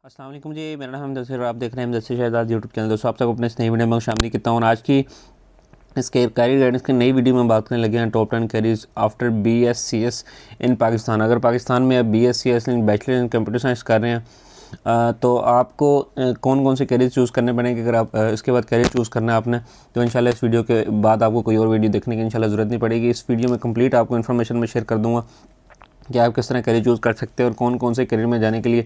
अस्सलाम वालेकुम जी, मेरा नाम हमदर्द और आप देख रहे हैं हमदर्द शहजाद यूट्यूब चैनल। दोस्तों, आप सबको अपने इस नई वीडियो में शामिल करता हूँ। आज की इसके कैरियर गाइडेंस की नई वीडियो में बात करने लगे हैं टॉप 10 कैरियर्स आफ्टर BScs इन पाकिस्तान। अगर पाकिस्तान में आप BScs in bachelor in computer science कर रहे हैं तो आपको कौन कौन से कैरियर चूज़ करने पड़ेंगे। अगर आप इसके बाद कैरियर चूज़ करना है आपने, तो इंशाल्लाह इस वीडियो के बाद आपको कोई और वीडियो देखने की इंशाल्लाह ज़रूरत नहीं पड़ेगी। इस वीडियो में कंप्लीट आपको इन्फॉर्मेशन में शेयर कर दूँगा कि आप किस तरह करियर चूज़ कर सकते हैं और कौन कौन से करियर में जाने के लिए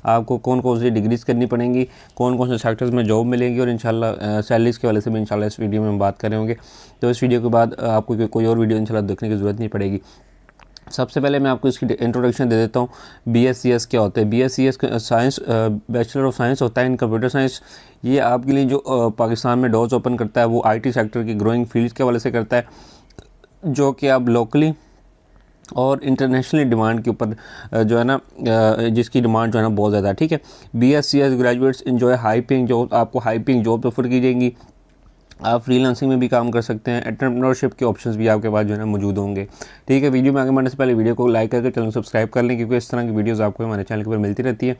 आपको कौन कौन सी डिग्रीज़ करनी पड़ेंगी, कौन कौन से सेक्टर्स में जॉब मिलेगी और इंशाल्लाह सैलरीज़ के वाले से भी इंशाल्लाह इस वीडियो में हम बात करेंगे। तो इस वीडियो के बाद आपको कोई और वीडियो इंशाल्लाह देखने की ज़रूरत नहीं पड़ेगी। सबसे पहले मैं आपको इसकी इंट्रोडक्शन दे देता हूँ। BScs क्या होता है। BScs science bachelor of science होता है इन कंप्यूटर साइंस। ये आपके लिए जो पाकिस्तान में डोर्स ओपन करता है वो IT सेक्टर की ग्रोइंग फील्ड के वाले से करता है, जो कि आप लोकली और इंटरनेशनली डिमांड के ऊपर जो है ना जिसकी डिमांड जो है ना बहुत ज़्यादा है। ठीक है, BScs graduates enjoy high paying job. आपको हाई पेइंग जॉब ऑफर की जाएंगी। आप फ्रीलांसिंग में भी काम कर सकते हैं। एंटरप्रेन्योरशिप के ऑप्शंस भी आपके पास जो है ना मौजूद होंगे। ठीक है, वीडियो में आगे बढ़ने से पहले वीडियो को लाइक करके चैनल सब्सक्राइब कर लें, क्योंकि इस तरह की वीडियोज़ आपको हमारे चैनल के ऊपर मिलती रहती है।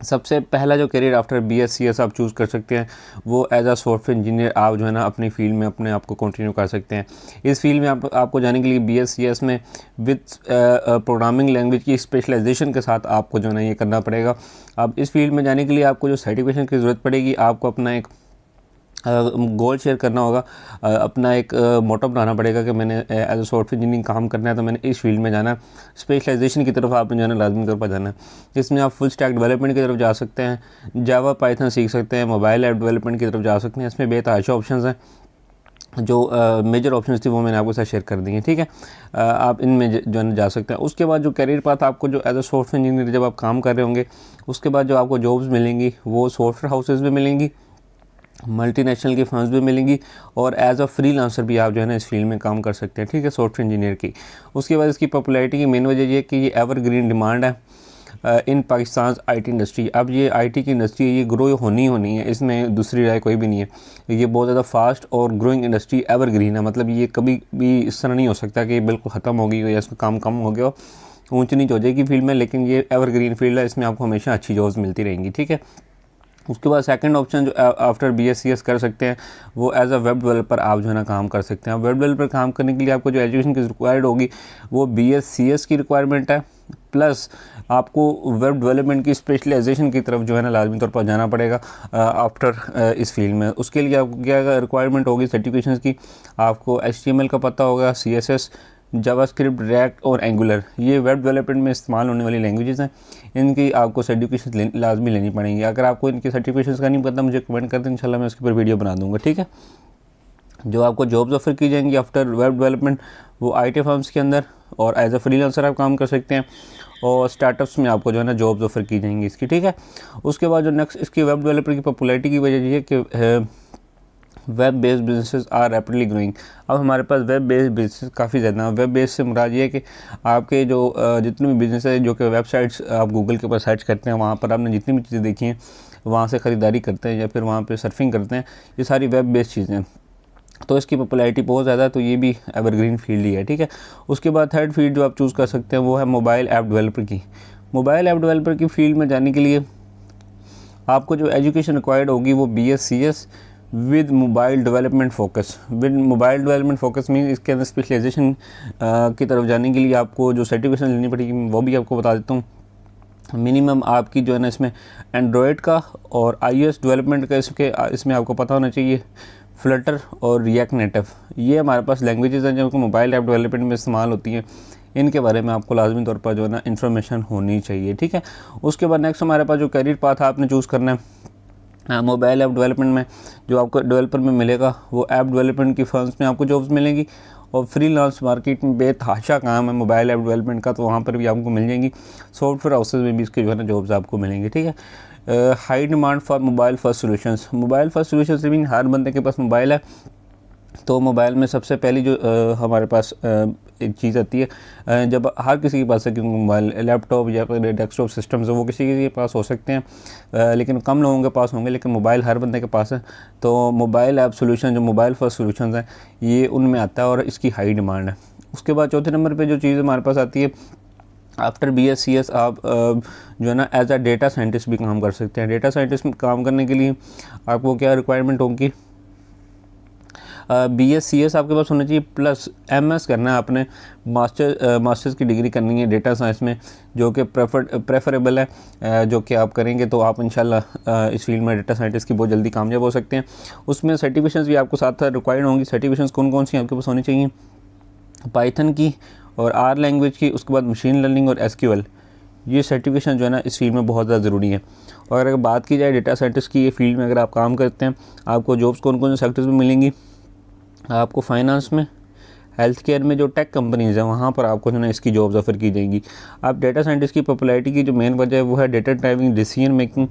सबसे पहला जो करियर आफ्टर BScs आप चूज़ कर सकते हैं वो एज अ सॉफ्टवेयर इंजीनियर आप जो है ना अपनी फील्ड में अपने आप को कंटिन्यू कर सकते हैं। इस फील्ड में आपको जाने के लिए BScs में विद प्रोग्रामिंग लैंग्वेज की स्पेशलाइजेशन के साथ आपको जो है ना ये करना पड़ेगा। अब इस फील्ड में जाने के लिए आपको जो सर्टिफिकेशन की ज़रूरत पड़ेगी, आपको अपना एक गोल शेयर करना होगा, अपना एक मोटो बनाना पड़ेगा कि मैंने एज अ सॉफ्टवेयर इंजीनियरिंग काम करना है, तो मैंने इस फील्ड में जाना है। स्पेशलाइजेशन की तरफ आपने जो है ना लाजमी तौर पर जाना है, जिसमें आप फुल स्टैक डेवलपमेंट की तरफ जा सकते हैं, जावा पाइथन सीख सकते हैं, मोबाइल ऐप डेवलपमेंट की तरफ जा सकते हैं। इसमें बेतहाशा ऑप्शंस हैं। जो मेजर ऑप्शंस थी वो मैंने आपके साथ शेयर कर दी हैं। ठीक है, आप इनमें जो है ना जा सकते हैं। उसके बाद जो करियर पाथ आपको जो एज अ सॉफ्टवेयर इंजीनियर जब आप काम कर रहे होंगे, उसके बाद जो आपको जॉब्स मिलेंगी वो सॉफ्टवेयर हाउसेज में मिलेंगी, मल्टीनेशनल की फर्म्स भी मिलेंगी, और एज अ फ्रीलांसर भी आप जो है ना इस फील्ड में काम कर सकते हैं। ठीक है, सॉफ्टवेयर इंजीनियर की। उसके बाद इसकी पॉपुलैरिटी की मेन वजह ये है कि ये एवरग्रीन डिमांड है इन पाकिस्तान IT इंडस्ट्री। अब ये IT की इंडस्ट्री ये ग्रो होनी है, इसमें दूसरी राय कोई भी नहीं है। ये बहुत ज़्यादा फास्ट और ग्रोइंग इंडस्ट्री एवरग्रीन है। मतलब ये कभी भी इस तरह नहीं हो सकता कि बिल्कुल ख़त्म हो गई हो या इसमें काम कम हो गया हो, ऊंच नीच हो जाएगी फील्ड में, लेकिन ये एवरग्रीन फील्ड है, इसमें आपको हमेशा अच्छी जॉब्स मिलती रहेंगी। ठीक है, उसके बाद सेकंड ऑप्शन जो आफ्टर BScs कर सकते हैं वो एज अ वेब डेवलपर आप जो है ना काम कर सकते हैं। वेब डेवलपर काम करने के लिए आपको जो एजुकेशन की रिक्वायर्ड होगी वो BScs की रिक्वायरमेंट है, प्लस आपको वेब डेवलपमेंट की स्पेशलाइजेशन की तरफ जो है ना लाजमी तौर पर जाना पड़ेगा आफ्टर इस फील्ड में। उसके लिए आपको क्या रिक्वायरमेंट होगी सर्टिफिकेशंस की, आपको HTML का पता होगा, CSS, जावास्क्रिप्ट, रिएक्ट और एंगुलर, ये वेब डेवलपमेंट में इस्तेमाल होने वाली लैंग्वेजेस हैं। इनकी आपको सर्टिफिकेशन लाजमी लेनी पड़ेंगी। अगर आपको इनकी सर्टिफिकेशन का नहीं पता, मुझे कमेंट कर दें, इंशाल्लाह मैं उसके ऊपर वीडियो बना दूंगा। ठीक है, जो आपको जॉब्स ऑफर की जाएंगी आफ्टर वेब डेवलपमेंट वो IT फर्म्स के अंदर, और एज अ फ्रीलांसर आप काम कर सकते हैं, और स्टार्टअप्स में आपको जो है ना जॉब्स ऑफर की जाएंगी इसकी। ठीक है, उसके बाद जो नेक्स्ट इसकी वेब डेवलपर की पॉपुलैरिटी की वजह ये है कि web based businesses are rapidly growing. अब हमारे पास वेब बेस्ड बिजनेस काफ़ी ज़्यादा है। वेब बेस्ड से मुराद ये है कि आपके जो जितने भी बिजनेस है, जो कि वेबसाइट्स आप गूगल के ऊपर सर्च करते हैं, वहाँ पर आपने जितनी भी चीज़ें देखी हैं, वहाँ से ख़रीदारी करते हैं या फिर वहाँ पे सर्फिंग करते हैं, ये सारी वेब बेस्ड चीज़ें हैं। तो इसकी पॉपुलैरिटी बहुत ज़्यादा है, तो ये भी एवरग्रीन फील्ड ही है। ठीक है, उसके बाद थर्ड फील्ड जो आप चूज़ कर सकते हैं वो है मोबाइल ऐप डेवलपर की। मोबाइल ऐप डेवलपर की फील्ड में जाने के लिए आपको जो एजुकेशन रिक्वायर्ड होगी वो BScs with mobile development focus. With mobile development focus mean इसके अंदर स्पेशलाइजेशन की तरफ जाने के लिए आपको जो सर्टिफिकेशन लेनी पड़ेगी वो भी आपको बता देता हूँ। मिनिमम आपकी जो है ना इसमें एंड्रॉयड का और iOS डेवलपमेंट का इसमें आपको पता होना चाहिए। फ्लटर और रिएक्ट नेटिव, ये हमारे पास लैंग्वेजेस हैं जो मोबाइल ऐप डेवलपमेंट में इस्तेमाल होती हैं। इनके बारे में आपको लाजमी तौर पर जो है ना इन्फॉर्मेशन होनी चाहिए। ठीक है, उसके बाद नेक्स्ट हमारे पास जो करियर पाथ आपने चूज़ करना है मोबाइल ऐप डेवलपमेंट में, जो आपको डेवलपर में मिलेगा वो ऐप डेवलपमेंट की फर्म्स में आपको जॉब्स मिलेंगी, और फ्रीलांस मार्केट में बेतहाशा काम है मोबाइल ऐप डेवलपमेंट का, तो वहाँ पर भी आपको मिल जाएंगी। सॉफ्टवेयर हाउसेज में भी इसके जो है ना जॉब्स आपको मिलेंगी। ठीक है, high demand for mobile first solutions. Mobile first solutions mean हर बंदे के पास मोबाइल है, तो मोबाइल में सबसे पहली जो हमारे पास एक चीज़ आती है, जब हर किसी के पास है, क्योंकि मोबाइल लैपटॉप या फिर डेस्कटॉप सिस्टम्स वो किसी के पास हो सकते हैं, लेकिन कम लोगों के पास होंगे, लेकिन मोबाइल हर बंदे के पास है। तो मोबाइल ऐप सोल्यूशन जो मोबाइल फर्स्ट सोल्यूशन हैं ये उनमें आता है और इसकी हाई डिमांड है। उसके बाद चौथे नंबर पर जो चीज़ हमारे पास आती है आफ्टर BScs आप जो है ना एज अ डेटा साइंटिस्ट भी काम कर सकते हैं। डेटा साइंटिस्ट में काम करने के लिए आपको क्या रिक्वायरमेंट होगी, BScs आपके पास होना चाहिए, प्लस MS करना है आपने, मास्टर्स की डिग्री करनी है डेटा साइंस में, जो कि प्रेफरेबल है, जो कि आप करेंगे तो आप इंशाल्लाह इस फील्ड में डेटा साइंटिस्ट की बहुत जल्दी कामयाब हो सकते हैं। उसमें सर्टिफिकेशंस भी आपको साथ साथ रिक्वायर्ड होंगी। सर्टिफिकेशंस कौन कौन सी आपके पास होनी चाहिए, पाइथन की और R लैंग्वेज की, उसके बाद मशीन लर्निंग और SQL, ये सर्टिफिकेशन जो है ना इस फील्ड में बहुत ज़्यादा ज़रूरी है। और अगर बात की जाए डेटा साइंटिस्ट की, ये फील्ड में अगर आप काम करते हैं, आपको जॉब्स कौन कौन से सेक्टर्स में मिलेंगी, आपको फाइनेंस में, हेल्थ केयर में, जो टेक कंपनीज़ हैं वहाँ पर आपको जो है इसकी जॉब्स ऑफर की जाएंगी। आप डेटा साइंटिस्ट की पॉपुलैरिटी की जो मेन वजह है वो है data driving decision making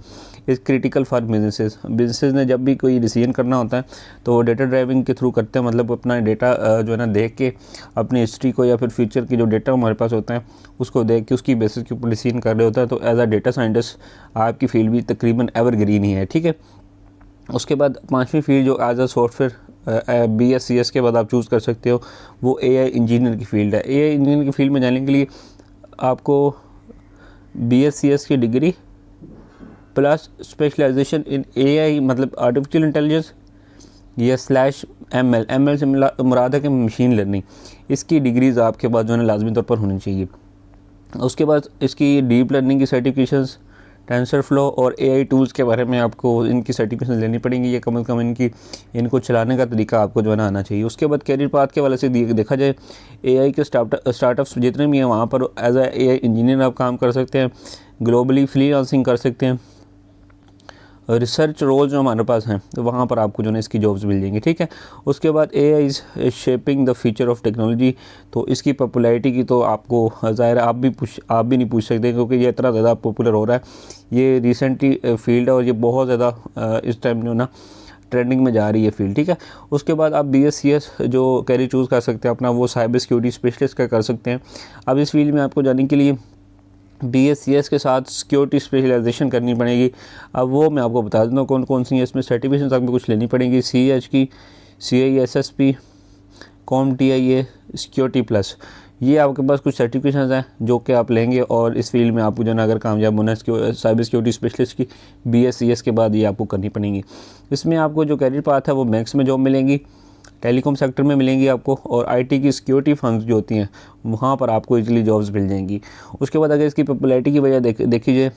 is critical for businesses ने जब भी कोई डिसीजन करना होता है तो वो डेटा ड्राइविंग के थ्रू करते हैं, मतलब अपना डेटा जो है ना देख के अपनी हिस्ट्री को या फिर फ्यूचर की जो डेटा हमारे पास होता है उसको देख के उसकी बेसिस के ऊपर डिसीजन कर रहे होता है। तो एज अ डेटा साइंटिस्ट आपकी फील्ड भी तकरीबन एवरग्रीन ही है, ठीक है। उसके बाद पांचवी फील्ड जो एज अ सॉफ्टवेयर BScs के बाद आप चूज़ कर सकते हो, वो AI इंजीनियर की फील्ड है। AI इंजीनियर की फील्ड में जाने के लिए आपको BScs की डिग्री प्लस स्पेशलाइजेशन इन AI, मतलब आर्टिफिशियल इंटेलिजेंस या /ML से मुराद है कि मशीन लर्निंग, इसकी डिग्रीज़ आपके पास जो है लाजमी तौर पर होनी चाहिए। उसके बाद इसकी डीप लर्निंग की सर्टिफिकेशंस, टेंसरफ्लो और AI टूल्स के बारे में आपको इनकी सर्टिफिकेशन लेनी पड़ेंगी, या कम से कम इनको चलाने का तरीका आपको जो है ना आना चाहिए। उसके बाद कैरियर पाथ के वाले से देखा जाए, AI के स्टार्टअप्स जितने भी हैं वहाँ पर एज अ AI इंजीनियर आप काम कर सकते हैं, ग्लोबली फ्रीलांसिंग कर सकते हैं, रिसर्च रोल जो हमारे पास हैं तो वहाँ पर आपको जो है इसकी जॉब्स मिल जाएंगी, ठीक है। उसके बाद AI is shaping the future of technology, तो इसकी पॉपुलैरिटी की तो आपको ज़ाहिर है आप भी नहीं पूछ सकते, क्योंकि ये इतना ज़्यादा पॉपुलर हो रहा है। ये रिसेंटली फील्ड है और ये बहुत ज़्यादा इस टाइम जो ना ट्रेंडिंग में जा रही है फील्ड, ठीक है। उसके बाद आप BScs जो कैरियर चूज़ कर सकते हैं अपना, वो साइबर सिक्योरिटी स्पेशलिस्ट का कर सकते हैं। अब इस फील्ड में आपको जाने के लिए BScs के साथ सिक्योरिटी स्पेशलाइजेशन करनी पड़ेगी। अब वो मैं आपको बता देता हूँ कौन कौन सी है। इसमें सर्टिफिकेशन आपको कुछ लेनी पड़ेगी, CH की, CISSP, CompTIA, सिक्योरिटी प्लस, ये आपके पास कुछ सर्टिफिकेशन हैं जो कि आप लेंगे और इस फील्ड में आपको जो है अगर कामयाब होना है साइबर सिक्योरिटी स्पेशलिस्ट की BScs के बाद ये आपको करनी पड़ेंगी। इसमें आपको जो कैरियर पाथ है वो बैंक्स में जॉब मिलेंगी, टेलीकॉम सेक्टर में मिलेंगी आपको, और IT की सिक्योरिटी फर्म्स जो होती हैं वहाँ पर आपको इजीली जॉब्स मिल जाएंगी। उसके बाद अगर इसकी पॉपुलैरिटी की वजह देखी जाए,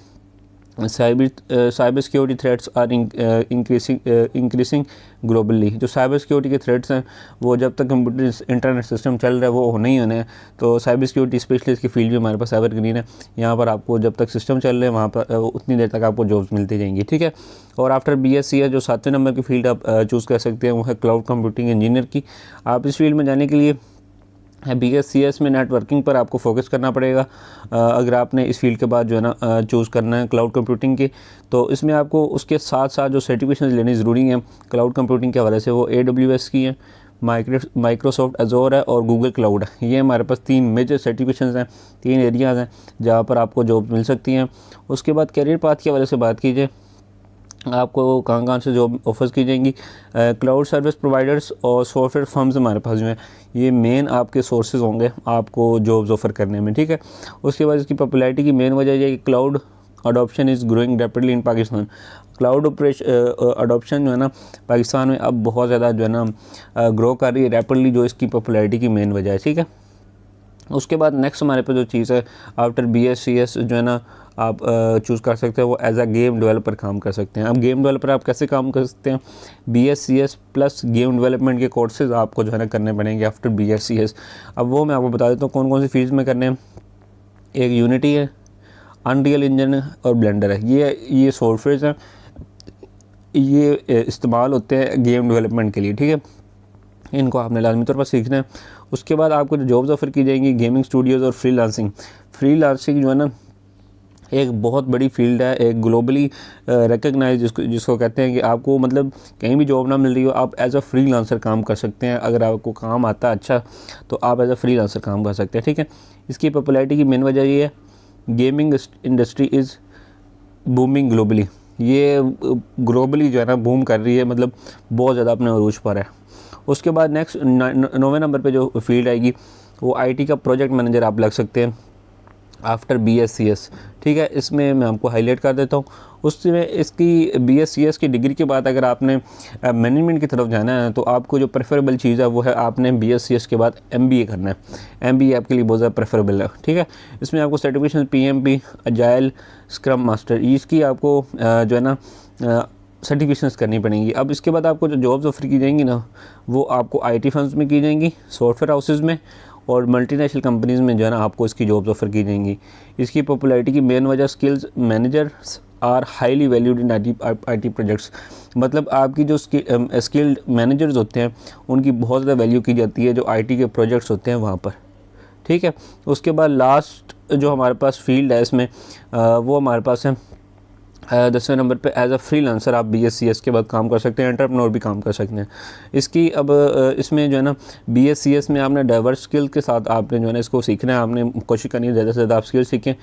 cyber security threats are increasing globally. जो साइबर सिक्योरिटी के थ्रेट्स हैं वो जब तक कंप्यूटर इंटरनेट सिस्टम चल रहा है वो नहीं होने हैं, तो साइबर सिक्योरिटी स्पेशलिस्ट की फील्ड भी हमारे पास एवरग्रीन है। यहाँ पर आपको जब तक सिस्टम चल रहे हैं वहाँ पर उतनी देर तक आपको जॉब्स मिलती जाएंगी, ठीक है। और आफ्टर BSc है जो 7वें नंबर की फील्ड आप चूज़ कर सकते हैं, वो है क्लाउड कंप्यूटिंग इंजीनियर की। आप इस फील्ड में जाने के लिए BScs में नेटवर्किंग पर आपको फोकस करना पड़ेगा। अगर आपने इस फील्ड के बाद जो है ना चूज़ करना है क्लाउड कंप्यूटिंग की, तो इसमें आपको उसके साथ साथ जो सर्टिफिकेशन लेनी ज़रूरी हैं क्लाउड कंप्यूटिंग के हवाले से, वो AWS की है, माइक्रोसॉफ्ट एजोर है और गूगल क्लाउड है। ये हमारे पास 3 मेजर सर्टिफिकेशंस हैं, 3 एरियाज़ हैं जहाँ पर आपको जॉब मिल सकती हैं। उसके बाद कैरियर पाथ के हवाले से बात कीजिए, आपको कहाँ से जॉब ऑफर्स की जाएंगी, क्लाउड सर्विस प्रोवाइडर्स और सॉफ्टवेयर फर्म्स हमारे पास जो हैं ये मेन आपके सोर्सेज होंगे आपको जॉब्स ऑफ़र करने में, ठीक है। उसके बाद इसकी पॉपुलैरिटी की मेन वजह ये कि cloud adoption is growing rapidly in Pakistan. Cloud adoption जो है ना पाकिस्तान में अब बहुत ज़्यादा जो है ना ग्रो कर रही है रैपिडली, जो इसकी पॉपुलैरिटी की मेन वजह है, ठीक है। उसके बाद नेक्स्ट हमारे पास जो चीज़ है आफ्टर BScs जो है ना आप चूज़ कर सकते हैं, वो एज अ गेम डेवलपर काम कर सकते हैं। अब गेम डेवलपर आप कैसे काम कर सकते हैं, BScs प्लस गेम डेवलपमेंट के कोर्सेज आपको जो है ना करने पड़ेंगे आफ्टर BScs। अब वो मैं आपको बता देता हूँ कौन कौन सी फील्ड्स में करने हैं। एक यूनिटी है, अनरियल इंजन और ब्लेंडर है। ये सॉफ्टवेयर हैं, ये इस्तेमाल होते हैं गेम डेवलपमेंट के लिए, ठीक है। इनको आपने लाजमी तौर पर सीखना है। उसके बाद आपको जो जॉब्स ऑफर की जाएंगी गेमिंग स्टूडियोज़ और फ्रीलांसिंग जो है ना एक बहुत बड़ी फील्ड है, एक ग्लोबली रिकग्नाइज जिसको कहते हैं कि आपको मतलब कहीं भी जॉब ना मिल रही हो आप एज अ फ्रीलांसर काम कर सकते हैं। अगर आपको काम आता है अच्छा तो आप एज अ फ्रीलांसर काम कर सकते हैं, ठीक है। इसकी पॉपुलैरिटी की मेन वजह ये है gaming industry is booming globally. ये ग्लोबली जो है ना बूम कर रही है, मतलब बहुत ज़्यादा अपने अरूज पर है। उसके बाद नेक्स्ट 9वें नंबर पे जो फील्ड आएगी वो IT का प्रोजेक्ट मैनेजर आप लग सकते हैं। आफ्टर BScs, ठीक है। इसमें मैं आपको हाईलाइट कर देता हूँ। उसमें इसकी BScs की डिग्री के बाद अगर आपने मैनेजमेंट की तरफ जाना है तो आपको जो प्रेफरेबल चीज़ है वो है आपने BScs के बाद MBA करना है। MBA आपके लिए बहुत ज़्यादा प्रेफरेबल है, ठीक है। इसमें आपको certification PMP, agile, scrum master, इसकी आपको जो है ना सर्टिफिकेशंस करनी पड़ेंगी। अब इसके बाद आपको जो जॉब्स ऑफर की जाएंगी ना वो आपको IT फर्म्स में की जाएंगी, सॉफ्टवेयर हाउसेज़ में और मल्टीनेशनल कंपनीज़ में जो है ना आपको इसकी जॉब्स ऑफर की जाएंगी। इसकी पॉपुलैरिटी की मेन वजह skills managers are highly valued in IT projects, मतलब आपकी जो स्किल्ड मैनेजर्स होते हैं उनकी बहुत ज़्यादा वैल्यू की जाती है जो IT के प्रोजेक्ट्स होते हैं वहाँ पर, ठीक है। उसके बाद लास्ट जो हमारे पास फील्ड है इसमें वो हमारे पास है 10वें नंबर पे एज अ फ्रीलांसर आप BScs के बाद काम कर सकते हैं, एंटरप्रेन्योर भी काम कर सकते हैं। इसकी अब इसमें जो है ना BScs में आपने डाइवर्स स्किल के साथ आपने जो है ना इसको सीखना है, आपने कोशिश करनी है ज़्यादा से ज़्यादा आप स्किल सीखें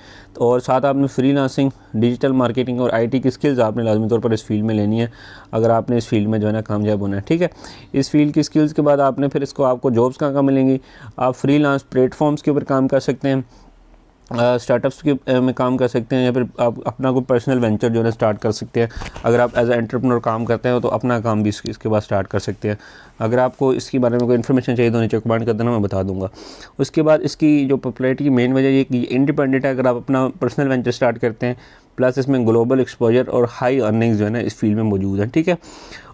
और साथ आपने फ्रीलांसिंग, डिजिटल मार्केटिंग और IT की स्किल्स आपने लाजमी तौर पर इस फील्ड में लेनी है अगर आपने इस फील्ड में जो है ना कामयाब होना है, ठीक है। इस फील्ड की स्किल्स के बाद आपने फिर इसको आपको जॉब्स कहाँ मिलेंगी, आप फ्रीलांस प्लेटफॉर्म्स के ऊपर काम कर सकते हैं, स्टार्टअप्स के में काम कर सकते हैं या फिर आप अपना कोई पर्सनल वेंचर जो है स्टार्ट कर सकते हैं। अगर आप एज ए एंटरप्रेन्योर काम करते हैं तो अपना काम भी इसके बाद स्टार्ट कर सकते हैं। अगर आपको इसके बारे में कोई इन्फॉर्मेशन चाहिए तो नीचे कमेंट कर देना, मैं बता दूंगा। उसके बाद इसकी जो पॉपुलैरिटी की मेन वजह ये कि इंडिपेंडेंट है। अगर आप अपना पर्सनल वेंचर स्टार्ट करते हैं प्लस इसमें ग्लोबल एक्सपोजर और हाई अर्निंग्स जो है ना इस फील्ड में मौजूद है, ठीक है।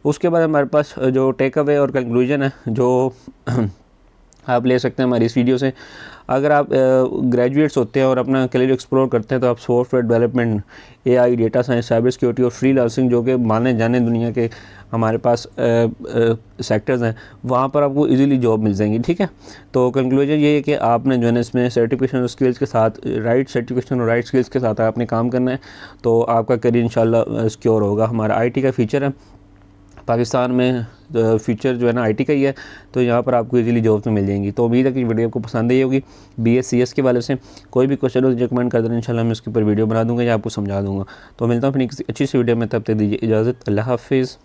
उसके बाद हमारे पास जो टेक अवे और कंक्लूजन है जो आप ले सकते हैं हमारी इस वीडियो से। अगर आप ग्रेजुएट्स होते हैं और अपना करियर एक्सप्लोर करते हैं तो आप software development, AI, data science, cyber security और फ्रीलांसिंग जो कि माने जाने दुनिया के हमारे पास सेक्टर्स हैं वहाँ पर आपको इजीली जॉब मिल जाएंगी, ठीक है। तो कंक्लूजन ये है कि आपने जो है ना इसमें सर्टिफिकेशन और स्किल्स के साथ, राइट सर्टिफिकेशन और राइट स्किल्स के साथ आपने काम करना है तो आपका करियर इंशाल्लाह सिक्योर होगा। हमारा IT का फीचर है पाकिस्तान में, फ्यूचर जो है ना IT का ही है, तो यहाँ पर आपको इजीली जॉब्स में मिल जाएंगी। तो उम्मीद है कि वीडियो आपको पसंद आई होगी। BScs के वाले से कोई भी क्वेश्चन हो तो कमेंट कर देना, इंशाल्लाह मैं उसके ऊपर वीडियो बना दूँगा या आपको समझा दूँगा। तो मिलता हूँ फिर किसी अच्छी सी वीडियो में, तब तक दीजिए इजाज़त। अल्लाह हाफिज़।